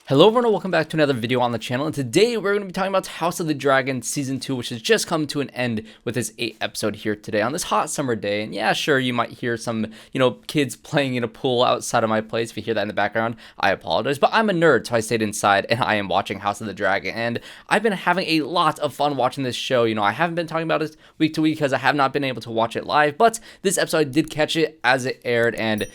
Hello everyone and welcome back to another video on the channel, and today we're going to be talking about House of the Dragon Season 2, which has just come to an end with this 8th episode here today on this hot summer day. And yeah, sure, you might hear some, kids playing in a pool outside of my place. If you hear that in the background, I apologize, but I'm a nerd, so I stayed inside and I am watching House of the Dragon, and I've been having a lot of fun watching this show. I haven't been talking about it week to week because I have not been able to watch it live, but this episode I did catch it as it aired, and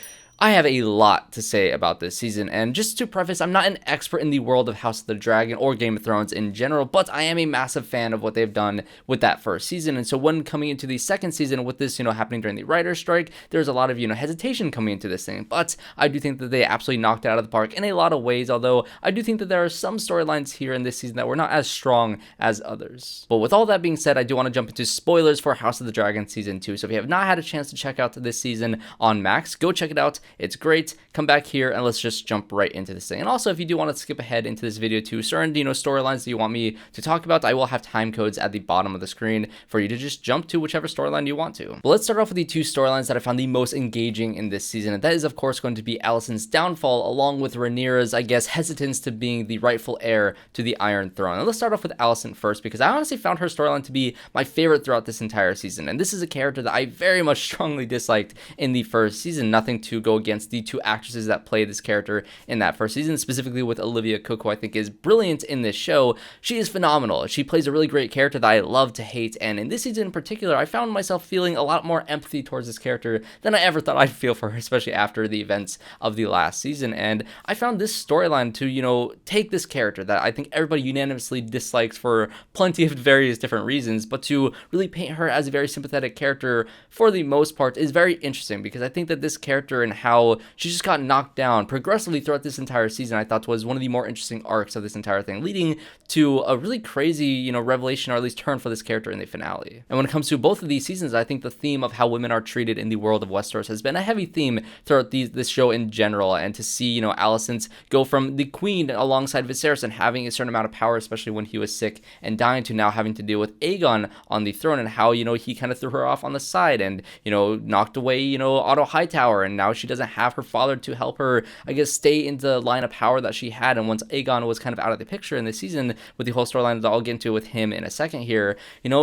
I have a lot to say about this season. And just to preface, I'm not an expert in the world of House of the Dragon or Game of Thrones in general, but I am a massive fan of what they've done with that first season. And so when coming into the second season with this, happening during the writer's strike, there's a lot of, hesitation coming into this thing. But I do think that they absolutely knocked it out of the park in a lot of ways, although I do think that there are some storylines here in this season that were not as strong as others. But with all that being said, I do want to jump into spoilers for House of the Dragon Season 2. So if you have not had a chance to check out this season on Max, go check it out. It's great. Come back here and let's just jump right into this thing. And also, if you do want to skip ahead into this video to certain, storylines that you want me to talk about, I will have time codes at the bottom of the screen for you to just jump to whichever storyline you want to. But let's start off with the two storylines that I found the most engaging in this season. And that is, of course, going to be Alicent's downfall, along with Rhaenyra's, hesitance to being the rightful heir to the Iron Throne. And let's start off with Alicent first, because I honestly found her storyline to be my favorite throughout this entire season. And this is a character that I very much strongly disliked in the first season. Nothing to go against the two actresses that play this character in that first season, specifically with Olivia Cooke, who I think is brilliant in this show. She is phenomenal. She plays a really great character that I love to hate, and in this season in particular, I found myself feeling a lot more empathy towards this character than I ever thought I'd feel for her, especially after the events of the last season. And I found this storyline to, take this character that I think everybody unanimously dislikes for plenty of various different reasons, but to really paint her as a very sympathetic character for the most part is very interesting, because I think that this character and how she just got knocked down progressively throughout this entire season, I thought was one of the more interesting arcs of this entire thing, leading to a really crazy, revelation, or at least turn for this character in the finale. And when it comes to both of these seasons, I think the theme of how women are treated in the world of Westeros has been a heavy theme throughout this show in general. And to see, Alicent go from the queen alongside Viserys and having a certain amount of power, especially when he was sick and dying, to now having to deal with Aegon on the throne, and how, he kind of threw her off on the side and, knocked away, Otto Hightower, and now she doesn't have her father to help her, stay in the line of power that she had. And once Aegon was kind of out of the picture in this season, with the whole storyline that I'll get into with him in a second here,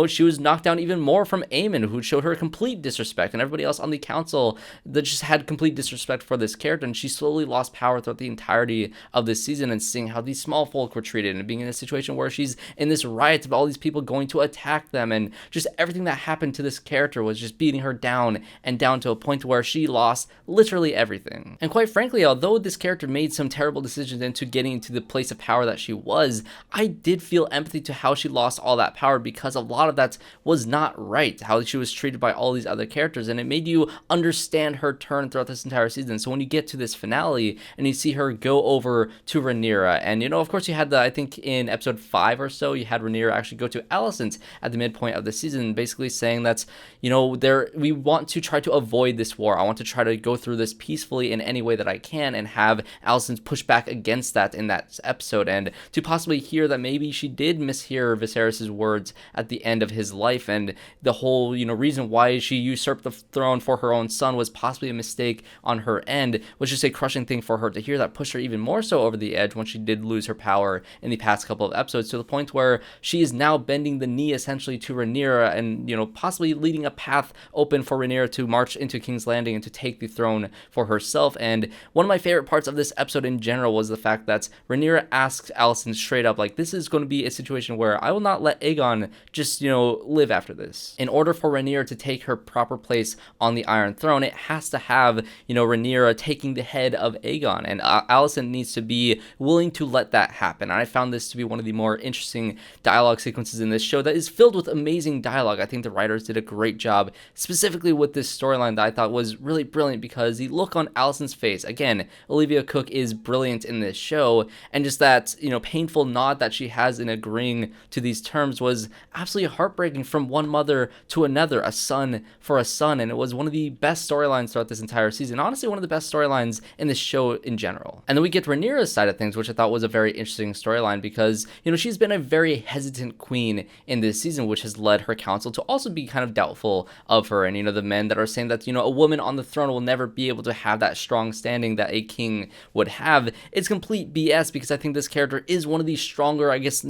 she was knocked down even more from Aemond, who showed her complete disrespect, and everybody else on the council that just had complete disrespect for this character, and she slowly lost power throughout the entirety of this season. And seeing how these small folk were treated, and being in a situation where she's in this riot of all these people going to attack them, and just everything that happened to this character was just beating her down, and down to a point where she lost literally everything. And quite frankly, although this character made some terrible decisions into getting into the place of power that she was, I did feel empathy to how she lost all that power, because a lot of that was not right, how she was treated by all these other characters, and it made you understand her turn throughout this entire season. So when you get to this finale and you see her go over to Rhaenyra, and of course you had I think in episode 5 or so, you had Rhaenyra actually go to Alicent at the midpoint of the season, basically saying that, we want to try to avoid this war. I want to try to go through this peacefully in any way that I can, and have Alicent push back against that in that episode, and to possibly hear that maybe she did mishear Viserys' words at the end of his life, and the whole, reason why she usurped the throne for her own son was possibly a mistake on her end, was just a crushing thing for her to hear. That pushed her even more so over the edge when she did lose her power in the past couple of episodes, to the point where she is now bending the knee essentially to Rhaenyra, and possibly leading a path open for Rhaenyra to march into King's Landing and to take the throne for herself. And one of my favorite parts of this episode in general was the fact that Rhaenyra asked Alicent straight up, this is going to be a situation where I will not let Aegon just, live after this. In order for Rhaenyra to take her proper place on the Iron Throne, it has to have, Rhaenyra taking the head of Aegon, and Alicent needs to be willing to let that happen. And I found this to be one of the more interesting dialogue sequences in this show that is filled with amazing dialogue. I think the writers did a great job, specifically with this storyline, that I thought was really brilliant, because the look on Alicent's face, again, Olivia Cooke is brilliant in this show, and just that, painful nod that she has in agreeing to these terms was absolutely heartbreaking, from one mother to another, a son for a son. And it was one of the best storylines throughout this entire season, honestly one of the best storylines in this show in general. And then we get Rhaenyra's side of things, which I thought was a very interesting storyline, because she's been a very hesitant queen in this season, which has led her council to also be kind of doubtful of her. And the men that are saying that a woman on the throne will never be able able to have that strong standing that a king would have. It's complete BS because I think this character is one of the stronger, I guess,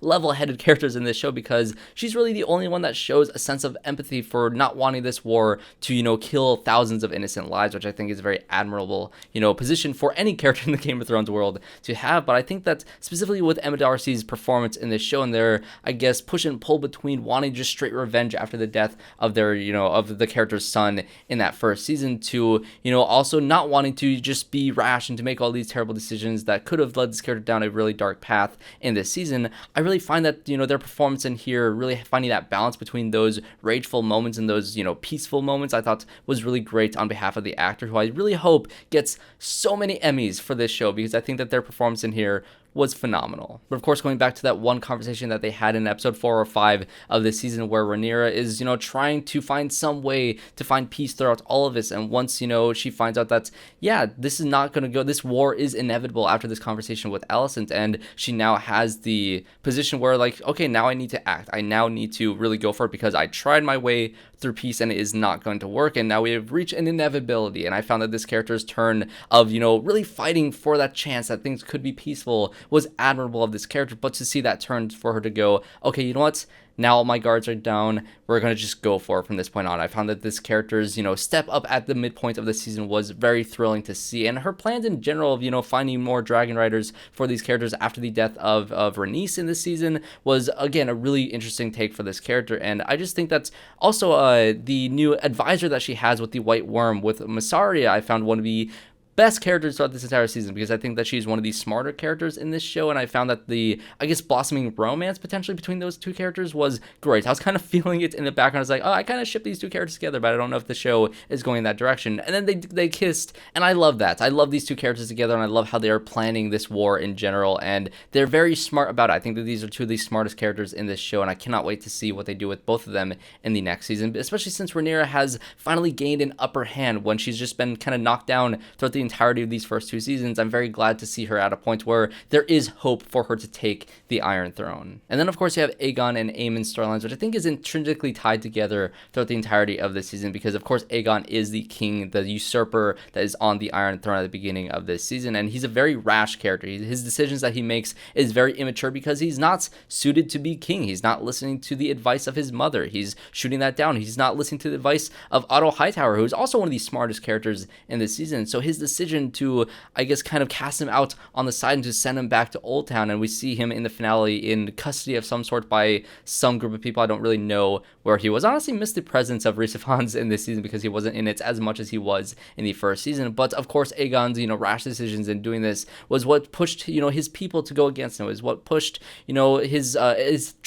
level-headed characters in this show, because she's really the only one that shows a sense of empathy for not wanting this war to, kill thousands of innocent lives, which I think is a very admirable, position for any character in the Game of Thrones world to have. But I think that specifically with Emma Darcy's performance in this show and their, I guess, push and pull between wanting just straight revenge after the death of their, of the character's son in that first season to, also not wanting to just be rash and to make all these terrible decisions that could have led this character down a really dark path in this season. I really find that, their performance in here, really finding that balance between those rageful moments and those, peaceful moments, I thought was really great on behalf of the actor, who I really hope gets so many Emmys for this show, because I think that their performance in here was phenomenal. But of course, going back to that one conversation that they had in episode 4 or 5 of this season, where Rhaenyra is, trying to find some way to find peace throughout all of this. And once, she finds out that, yeah, this is not going to go, this war is inevitable after this conversation with Alicent, and she now has the position where, like, okay, now I need to act. I now need to really go for it, because I tried my way through peace and it is not going to work, and now we have reached an inevitability. And I found that this character's turn of, really fighting for that chance that things could be peaceful was admirable of this character. But to see that turn for her to go, okay, you know what? Now all my guards are down. We're going to just go for it from this point on. I found that this character's, step up at the midpoint of the season was very thrilling to see. And her plans in general of, finding more Dragonriders for these characters after the death of Rhaenys in this season was, again, a really interesting take for this character. And I just think that's also the new advisor that she has with the White Worm, with MYSARIA, I found one of the best characters throughout this entire season, because I think that she's one of the smarter characters in this show, and I found that the, I guess, blossoming romance potentially between those two characters was great. I was kind of feeling it in the background. I was like, oh, I kind of ship these two characters together, but I don't know if the show is going in that direction. And then they kissed, and I love that. I love these two characters together, and I love how they are planning this war in general, and they're very smart about it. I think that these are two of the smartest characters in this show, and I cannot wait to see what they do with both of them in the next season, especially since Rhaenyra has finally gained an upper hand when she's just been kind of knocked down throughout the entirety of these first two seasons. I'm very glad to see her at a point where there is hope for her to take the Iron Throne. And then, of course, you have Aegon and Aemond storylines, which I think is intrinsically tied together throughout the entirety of this season, because, of course, Aegon is the king, the usurper that is on the Iron Throne at the beginning of this season, and he's a very rash character. His decisions that he makes is very immature because he's not suited to be king. He's not listening to the advice of his mother. He's shooting that down. He's not listening to the advice of OTTO Hightower, who's also one of the smartest characters in this season. So his decision to, I guess, kind of cast him out on the side and to send him back to Old Town, and we see him in the finale in custody of some sort by some group of people. I don't really know where he was. I honestly missed the presence of Rhys Ifans in this season because he wasn't in it as much as he was in the first season. But of course, Aegon's, rash decisions in doing this was what pushed, his people to go against him. It was what pushed, his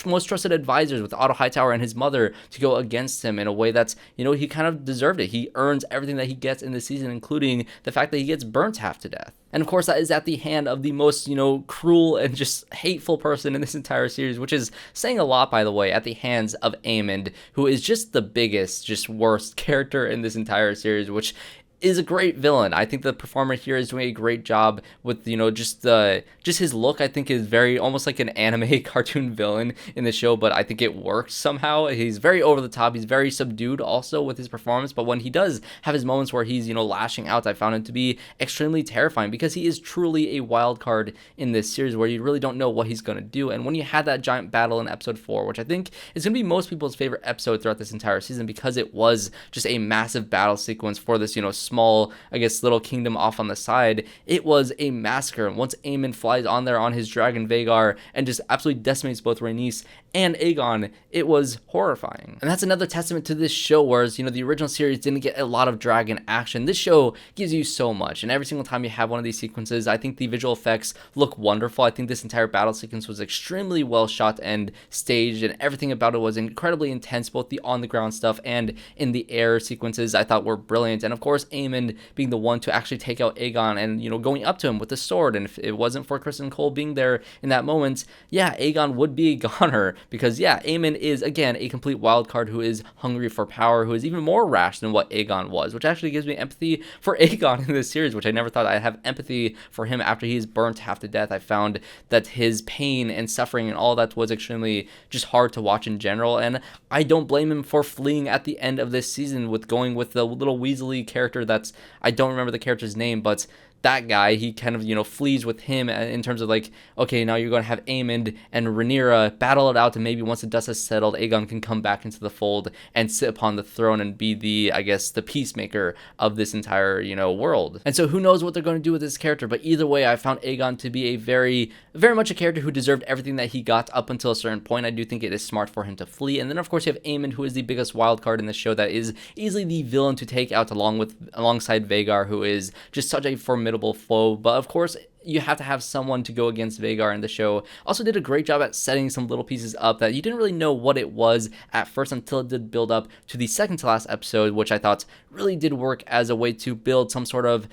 most trusted advisors with OTTO Hightower and his mother to go against him in a way that's, he kind of deserved it. He earns everything that he gets in this season, including the fact that he gets burnt half to death. And of course, that is at the hand of the most, cruel and just hateful person in this entire series, which is saying a lot, by the way, at the hands of Aemond, who is just the biggest, just worst character in this entire series, which is a great villain. I think the performer here is doing a great job with, just his look. I think is very almost like an anime cartoon villain in the show, but I think it works somehow. He's very over the top. He's very subdued also with his performance, but when he does have his moments where he's, lashing out, I found him to be extremely terrifying, because he is truly a wild card in this series where you really don't know what he's going to do. And when you had that giant battle in episode 4, which I think is going to be most people's favorite episode throughout this entire season, because it was just a massive battle sequence for this, small, I guess, little kingdom off on the side, it was a massacre. And once Aemond flies on there on his dragon Vhagar and just absolutely decimates both Rhaenys and Aegon, it was horrifying. And that's another testament to this show, whereas, the original series didn't get a lot of dragon action. This show gives you so much, and every single time you have one of these sequences, I think the visual effects look wonderful. I think this entire battle sequence was extremely well shot and staged, and everything about it was incredibly intense, both the on-the-ground stuff and in the air sequences I thought were brilliant. And of course, Aemond being the one to actually take out Aegon and, going up to him with the sword, and if it wasn't for Criston Cole being there in that moment, yeah, Aegon would be a goner because yeah, Aemond is again a complete wild card who is hungry for power, who is even more rash than what Aegon was, which actually gives me empathy for Aegon in this series, which I never thought I'd have empathy for him after he's burnt half to death. I found that his pain and suffering and all that was extremely just hard to watch in general, and I don't blame him for fleeing at the end of this season with going with the little Weasley character that's, I don't remember the character's name, but that guy, he kind of, flees with him in terms of like, okay, now you're going to have Aemond and Rhaenyra battle it out, and maybe once the dust has settled, Aegon can come back into the fold and sit upon the throne and be the, I guess, the peacemaker of this entire, world. And so who knows what they're going to do with this character, but either way, I found Aegon to be a very much a character who deserved everything that he got up until a certain point. I do think it is smart for him to flee. And then of course you have Aemond, who is the biggest wild card in the show, that is easily the villain to take out alongside Vhagar, who is just such a formidable foe. But of course, you have to have someone to go against Vhagar, in the show also did a great job at setting some little pieces up that you didn't really know what it was at first until it did build up to the second to last episode, which I thought really did work as a way to build some sort of,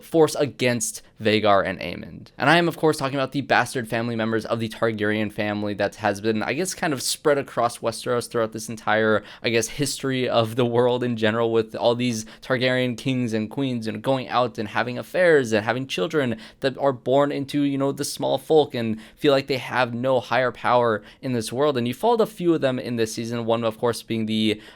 force against Vhagar and Aemond. And I am of course talking about the bastard family members of the Targaryen family that has been, I guess, kind of spread across Westeros throughout this entire, I guess, history of the world in general, with all these Targaryen kings and queens and going out and having affairs and having children that are born into, the small folk and feel like they have no higher power in this world. And you followed a few of them in this season, one of course being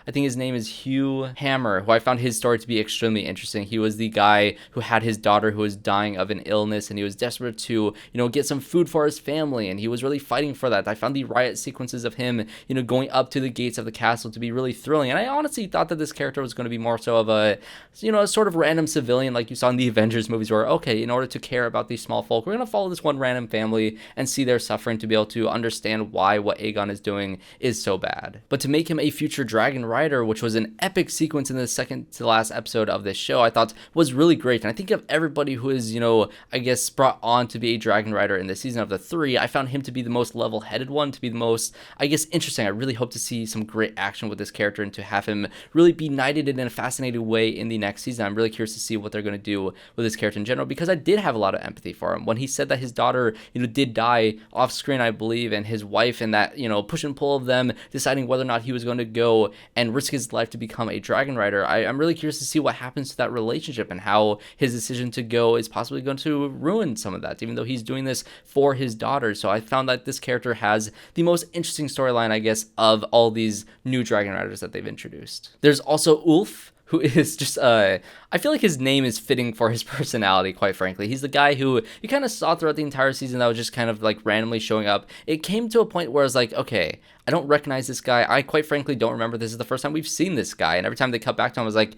I think his name is Hugh Hammer, who I found his story to be extremely interesting. He was the guy who had his daughter who was dying of an illness, and he was desperate to, get some food for his family, and he was really fighting for that. I found the riot sequences of him, going up to the gates of the castle to be really thrilling, and I honestly thought that this character was going to be more so of a, a sort of random civilian like you saw in the Avengers movies, where, okay, in order to care about these small folk, we're going to follow this one random family and see their suffering to be able to understand why what Aegon is doing is so bad. But to make him a future dragon rider, which was an epic sequence in the second to last episode of this show, I thought was really great. And I think of everybody who is, I guess, brought on to be a dragon rider in this season of the 3, I found him to be the most level-headed one, to be the most, I guess, interesting. I really hope to see some great action with this character and to have him really be knighted in a fascinating way in the next season. I'm really curious to see what they're going to do with this character in general, because I did have a lot of empathy for him when he said that his daughter, did die off screen, I believe, and his wife, and that, push and pull of them deciding whether or not he was going to go and risk his life to become a dragon rider. I'm really curious to see what happens to that relationship and how his decision to go is possibly going to ruin some of that, even though he's doing this for his daughter. So I found that this character has the most interesting storyline, I guess, of all these new dragon riders that they've introduced. There's also Ulf, who is just, I feel like his name is fitting for his personality, quite frankly. He's the guy who you kind of saw throughout the entire season that was just kind of like randomly showing up. It came to a point where I was like, okay, I don't recognize this guy. I quite frankly don't remember this is the first time we've seen this guy. And every time they cut back to him, I was like,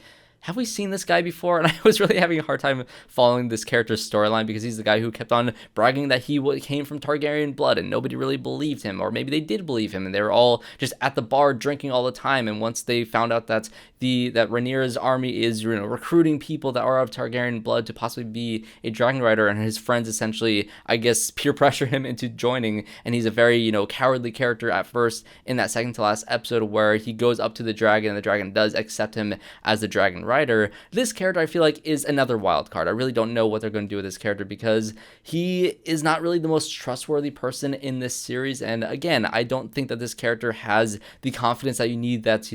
have we seen this guy before? And I was really having a hard time following this character's storyline, because he's the guy who kept on bragging that he came from Targaryen blood, and nobody really believed him, or maybe they did believe him, and they were all just at the bar drinking all the time. And once they found out that that Rhaenyra's army is, recruiting people that are of Targaryen blood to possibly be a dragon rider, and his friends essentially, I guess, peer pressure him into joining, and he's a very, cowardly character at first in that second to last episode, where he goes up to the dragon, and the dragon does accept him as the dragon rider. This character, I feel like, is another wild card. I really don't know what they're going to do with this character, because he is not really the most trustworthy person in this series. And again, I don't think that this character has the confidence that you need that,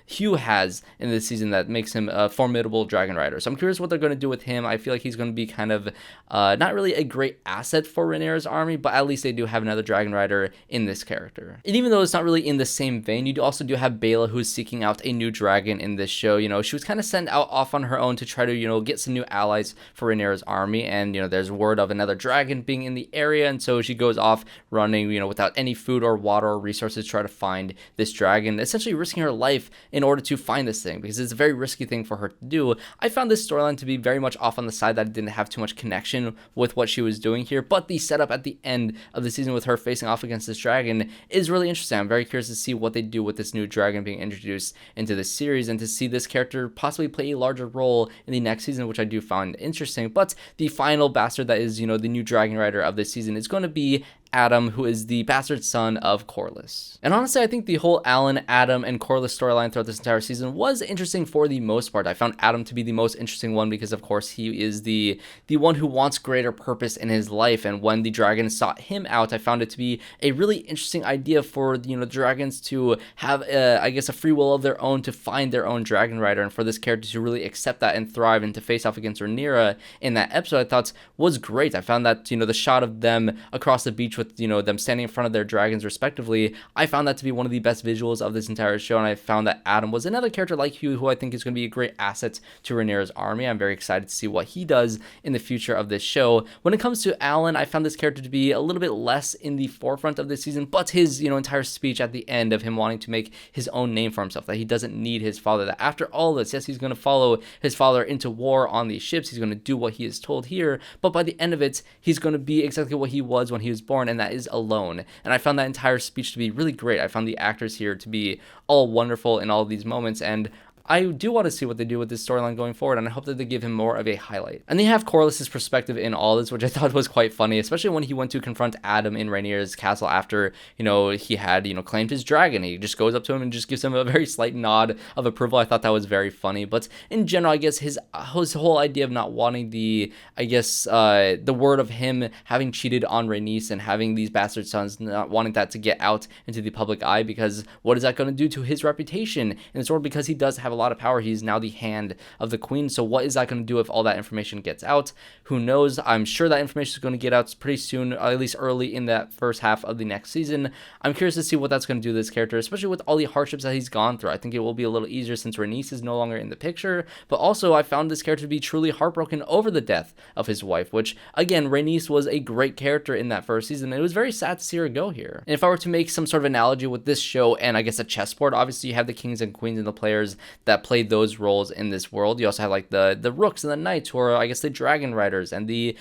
Hugh has in this season, that makes him a formidable dragon rider. So I'm curious what they're going to do with him. I feel like he's going to be kind of not really a great asset for Rhaenyra's army, but at least they do have another dragon rider in this character. And even though it's not really in the same vein, you also do have Baela, who's seeking out a new dragon in this show. She was kind of sent out off on her own to try to, get some new allies for Rhaenyra's army, and, there's word of another dragon being in the area, and so she goes off running, without any food or water or resources to try to find this dragon, essentially risking her life in order to find this thing, because it's a very risky thing for her to do. I found this storyline to be very much off on the side that it didn't have too much connection with what she was doing here, but the setup at the end of the season with her facing off against this dragon is really interesting. I'm very curious to see what they do with this new dragon being introduced into this series, and to see this character possibly play a larger role in the next season, which I do find interesting. But the final bastard that is, the new dragon rider of this season is going to be Adam, who is the bastard son of Corlys. And honestly, I think the whole Alan, Adam, and Corlys storyline throughout this entire season was interesting for the most part. I found Adam to be the most interesting one because, of course, he is the one who wants greater purpose in his life. And when the dragons sought him out, I found it to be a really interesting idea for, the dragons to have, I guess, a free will of their own to find their own dragon rider, and for this character to really accept that and thrive and to face off against Rhaenyra in that episode, I thought was great. I found that, the shot of them across the beach with, them standing in front of their dragons respectively, I found that to be one of the best visuals of this entire show, and I found that Adam was another character like Hugh who I think is going to be a great asset to Rhaenyra's army. I'm very excited to see what he does in the future of this show. When it comes to Alan, I found this character to be a little bit less in the forefront of this season, but his, entire speech at the end of him wanting to make his own name for himself, that he doesn't need his father, that after all this, yes, he's going to follow his father into war on these ships, he's going to do what he is told here, but by the end of it, he's going to be exactly what he was when he was born, and that is alone. And I found that entire speech to be really great. I found the actors here to be all wonderful in all of these moments, and I do want to see what they do with this storyline going forward, and I hope that they give him more of a highlight. And they have Corlys' perspective in all this, which I thought was quite funny, especially when he went to confront Adam in Rhaenyra's castle after, he had, claimed his dragon. He just goes up to him and just gives him a very slight nod of approval. I thought that was very funny. But in general, I guess his whole idea of not wanting the word of him having cheated on Rhaenys and having these bastard sons, not wanting that to get out into the public eye, because what is that going to do to his reputation in this world? Because he does have a lot of power. He's now the hand of the queen. So what is that going to do if all that information gets out? Who knows? I'm sure that information is going to get out pretty soon, or at least early in that first half of the next season. I'm curious to see what that's going to do to this character, especially with all the hardships that he's gone through. I think it will be a little easier since Rhaenys is no longer in the picture, but also I found this character to be truly heartbroken over the death of his wife, which again, Rhaenys was a great character in that first season, and it was very sad to see her go here. And if I were to make some sort of analogy with this show and I guess a chessboard, obviously you have the kings and queens and the players that played those roles in this world. You also have like the rooks and the knights, who are I guess the Dragonriders, and the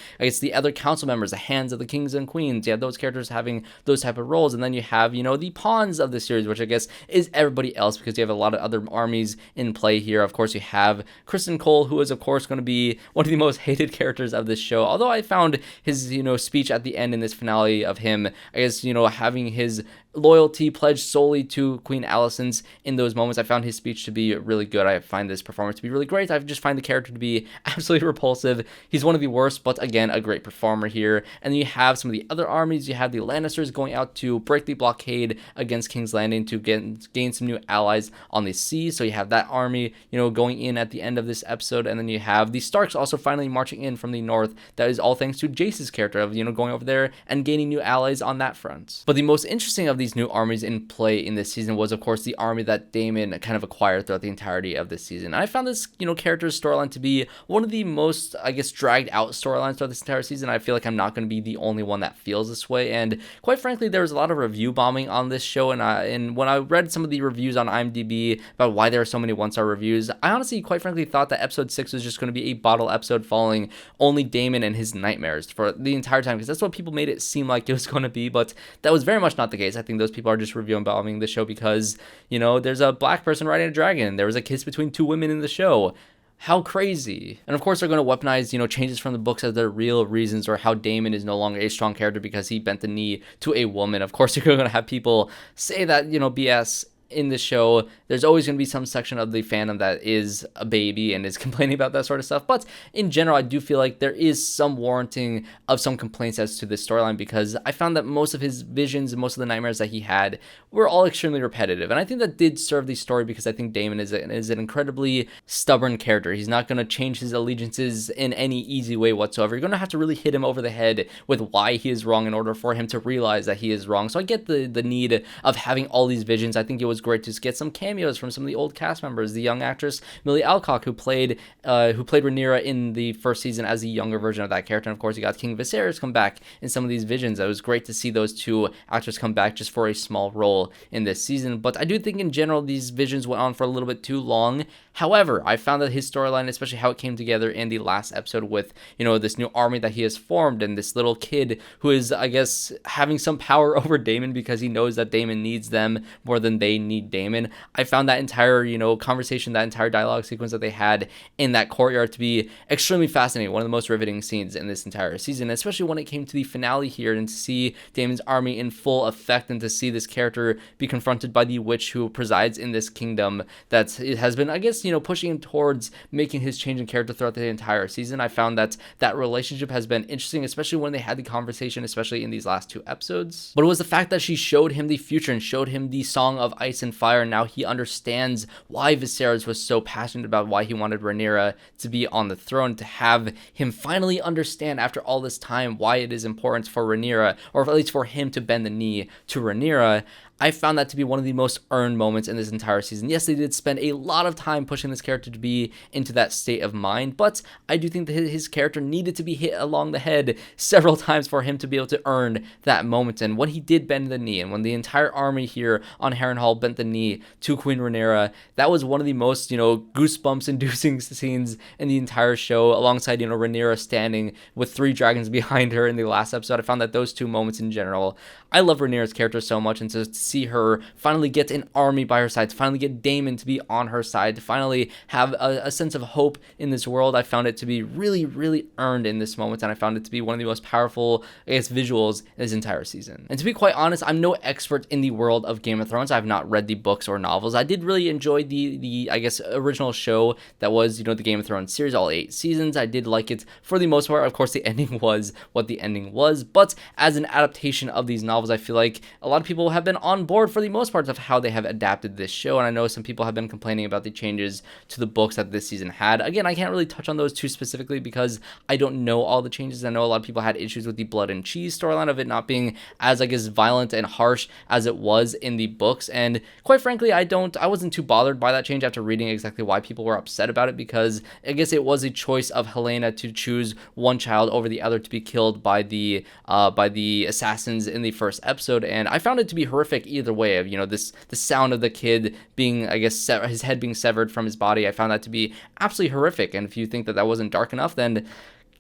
other council members, the hands of the kings and queens. You have those characters having those type of roles, and then you have the pawns of the series, which I guess is everybody else, because you have a lot of other armies in play here. Of course, you have Criston Cole, who is of course going to be one of the most hated characters of this show. Although I found his speech at the end in this finale of him, I guess having his loyalty pledged solely to Queen Alicent in those moments, I found his speech to be really good. I find this performance to be really great. I just find the character to be absolutely repulsive. He's one of the worst, but again, a great performer here. And then you have some of the other armies. You have the Lannisters going out to break the blockade against King's Landing to gain some new allies on the sea. So you have that army, going in at the end of this episode. And then you have the Starks also finally marching in from the north. That is all thanks to Jace's character of, going over there and gaining new allies on that front. But the most interesting of these new armies in play in this season was, of course, the army that Daemon kind of acquired throughout the entirety of this season. And I found this, character's storyline to be one of the most, I guess, dragged out storylines throughout this entire season. I feel like I'm not going to be the only one that feels this way. And quite frankly, there was a lot of review bombing on this show. And when I read some of the reviews on IMDb about why there are so many one-star reviews, I honestly, quite frankly, thought that episode 6 was just going to be a bottle episode following only Daemon and his nightmares for the entire time, because that's what people made it seem like it was going to be. But that was very much not the case. I think those people are just reviewing bombing the show because, there's a black person riding a dragon. There was a kiss between two women in the show. How crazy. And of course they're going to weaponize, changes from the books as their real reasons, or how Daemon is no longer a strong character because he bent the knee to a woman. Of course you're going to have people say that, BS in the show. There's always going to be some section of the fandom that is a baby and is complaining about that sort of stuff. But in general, I do feel like there is some warranting of some complaints as to this storyline, because I found that most of his visions and most of the nightmares that he had were all extremely repetitive. And I think that did serve the story, because I think Daemon is an incredibly stubborn character. He's not going to change his allegiances in any easy way whatsoever. You're going to have to really hit him over the head with why he is wrong in order for him to realize that he is wrong. So I get the need of having all these visions. I think it was great to get some cameos from some of the old cast members. The young actress Millie Alcock, who played Rhaenyra in the first season as the younger version of that character. And of course, you got King Viserys come back in some of these visions. It was great to see those two actors come back just for a small role in this season. But I do think in general these visions went on for a little bit too long. However, I found that his storyline, especially how it came together in the last episode with, this new army that he has formed and this little kid who is, I guess, having some power over Daemon because he knows that Daemon needs them more than they need Daemon. I found that entire, conversation, that entire dialogue sequence that they had in that courtyard to be extremely fascinating. One of the most riveting scenes in this entire season, especially when it came to the finale here and to see Daemon's army in full effect and to see this character be confronted by the witch who presides in this kingdom that has been, I guess, pushing him towards making his change in character throughout the entire season. I found that that relationship has been interesting, especially when they had the conversation, especially in these last 2 episodes. But it was the fact that she showed him the future and showed him the Song of Ice and Fire, and now he understands why Viserys was so passionate about why he wanted Rhaenyra to be on the throne, to have him finally understand after all this time why it is important for Rhaenyra, or at least for him to bend the knee to Rhaenyra. I found that to be one of the most earned moments in this entire season. Yes, they did spend a lot of time pushing this character to be into that state of mind, but I do think that his character needed to be hit along the head several times for him to be able to earn that moment. And when he did bend the knee, and when the entire army here on Harrenhal bent the knee to Queen Rhaenyra, that was one of the most, goosebumps-inducing scenes in the entire show, alongside, Rhaenyra standing with 3 dragons behind her in the last episode. I found that those 2 moments in general, I love Rhaenyra's character so much, and to see her finally get an army by her side, to finally get Daemon to be on her side, to finally have a sense of hope in this world, I found it to be really, really earned in this moment, and I found it to be one of the most powerful, visuals in this entire season. And to be quite honest, I'm no expert in the world of Game of Thrones. I've not read the books or novels. I did really enjoy the original show that was, the Game of Thrones series, all 8 seasons. I did like it for the most part. Of course, the ending was what the ending was, but as an adaptation of these novels, I feel like a lot of people have been on board for the most part of how they have adapted this show, and I know some people have been complaining about the changes to the books that this season had. Again, I can't really touch on those too specifically because I don't know all the changes. I know a lot of people had issues with the blood and cheese storyline of it not being as, violent and harsh as it was in the books, and quite frankly, I wasn't too bothered by that change after reading exactly why people were upset about it, because I guess it was a choice of HELAENA to choose one child over the other to be killed by the assassins in the first episode, and I found it to be horrific either way. Of the sound of the kid being, his head being severed from his body, I found that to be absolutely horrific. And if you think that wasn't dark enough, then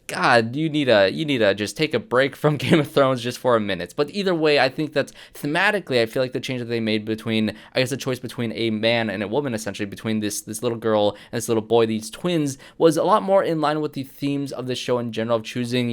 God, you need to just take a break from Game of Thrones just for a minute. But either way, I think that thematically, I feel like the change that they made between, the choice between a man and a woman, essentially between this little girl and this little boy, these twins, was a lot more in line with the themes of the show in general, of choosing,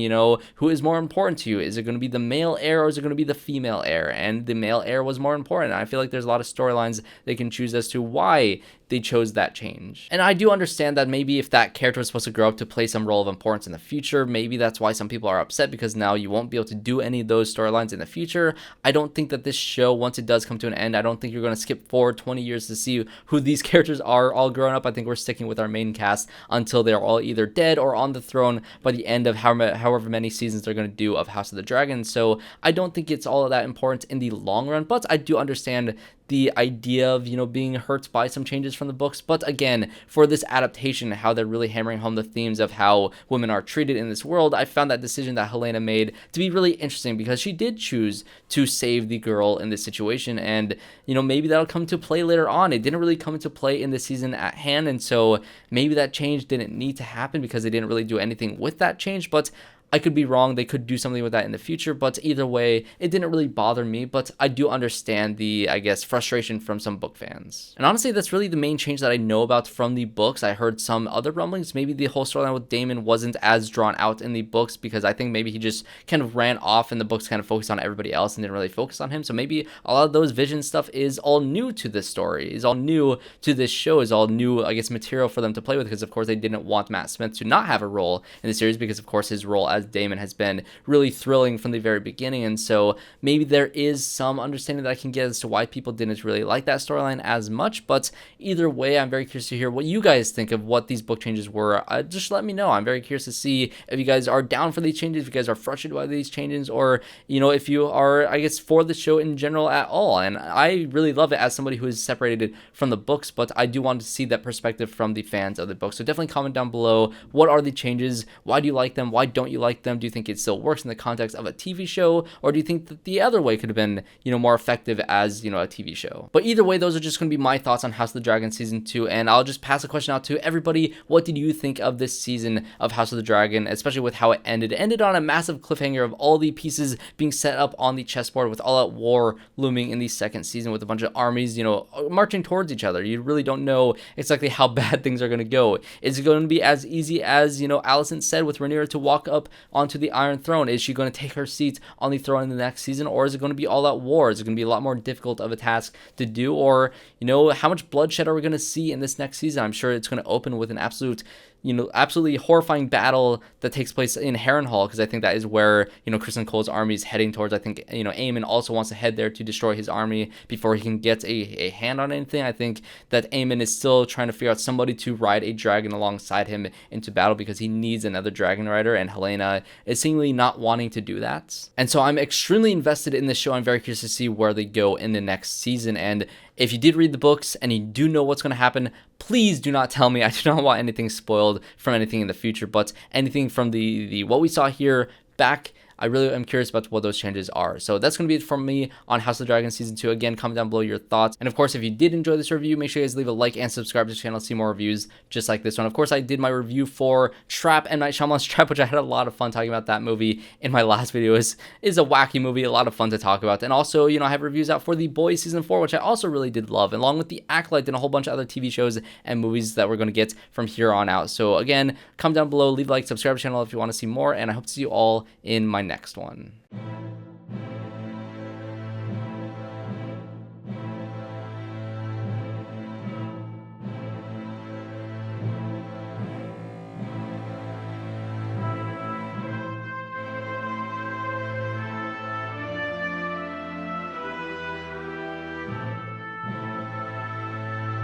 who is more important to you. Is it going to be the male heir or is it going to be the female heir? And the male heir was more important. I feel like there's a lot of storylines they can choose as to why they chose that change. And I do understand that maybe if that character was supposed to grow up to play some role of importance in the future, maybe that's why some people are upset, because now you won't be able to do any of those storylines in the future. I don't think that this show, once it does come to an end, I don't think you're going to skip forward 20 years to see who these characters are all grown up. I think we're sticking with our main cast until they're all either dead or on the throne by the end of however many seasons they're going to do of House of the Dragon. So I don't think it's all of that important in the long run, but I do understand the idea of, being hurt by some changes from the books. But again, for this adaptation, how they're really hammering home the themes of how women are treated in this world, I found that decision that HELAENA made to be really interesting, because she did choose to save the girl in this situation. And, maybe that'll come to play later on. It didn't really come into play in the season at hand. And so maybe that change didn't need to happen because they didn't really do anything with that change. But I could be wrong. They could do something with that in the future, but either way, it didn't really bother me. But I do understand the, frustration from some book fans. And honestly, that's really the main change that I know about from the books. I heard some other rumblings. Maybe the whole storyline with Daemon wasn't as drawn out in the books, because I think maybe he just kind of ran off and the books kind of focused on everybody else and didn't really focus on him. So maybe a lot of those vision stuff is all new to this story, is all new to this show, is all new, material for them to play with, because of course they didn't want Matt Smith to not have a role in the series, because of course his role as Daemon has been really thrilling from the very beginning. And so maybe there is some understanding that I can get as to why people didn't really like that storyline as much. But either way, I'm very curious to hear what you guys think of what these book changes were. Just let me know. I'm very curious to see if you guys are down for these changes, if you guys are frustrated by these changes, or if you are, for the show in general at all. And I really love it as somebody who is separated from the books, but I do want to see that perspective from the fans of the book. So definitely comment down below, what are the changes, why do you like them, why don't you like like them? Do you think it still works in the context of a TV show, or do you think that the other way could have been, more effective as, a TV show? But either way, those are just going to be my thoughts on House of the Dragon season 2, and I'll just pass the question out to everybody. What did you think of this season of House of the Dragon, especially with how it ended? It ended on a massive cliffhanger of all the pieces being set up on the chessboard, with all that war looming in the second season, with a bunch of armies, marching towards each other. You really don't know exactly how bad things are going to go. Is it going to be as easy as, Alicent said, with Rhaenyra to walk up onto the Iron Throne? Is she going to take her seat on the throne in the next season, or is it going to be all out war? Is it going to be a lot more difficult of a task to do? Or, how much bloodshed are we going to see in this next season? I'm sure it's going to open with an absolutely horrifying battle that takes place in Harrenhal, because I think that is where, Criston Cole's army is heading towards. I think, Aemond also wants to head there to destroy his army before he can get a hand on anything. I think that Aemond is still trying to figure out somebody to ride a dragon alongside him into battle, because he needs another dragon rider, and HELAENA is seemingly not wanting to do that. And so I'm extremely invested in this show. I'm very curious to see where they go in the next season. And if you did read the books and you do know what's going to happen, please do not tell me. I do not want anything spoiled from anything in the future, but anything from the what we saw here back, I really am curious about what those changes are. So that's going to be it from me on House of the Dragon Season 2. Again, comment down below your thoughts. And of course, if you did enjoy this review, make sure you guys leave a like and subscribe to the channel to see more reviews just like this one. Of course, I did my review for Trap, M. Night Shyamalan's Trap, which I had a lot of fun talking about that movie in my last video. Is a wacky movie, a lot of fun to talk about. And also, I have reviews out for The Boys Season 4, which I also really did love, along with The Acolyte and a whole bunch of other TV shows and movies that we're going to get from here on out. So again, comment down below, leave a like, subscribe to the channel if you want to see more, and I hope to see you all in my next one.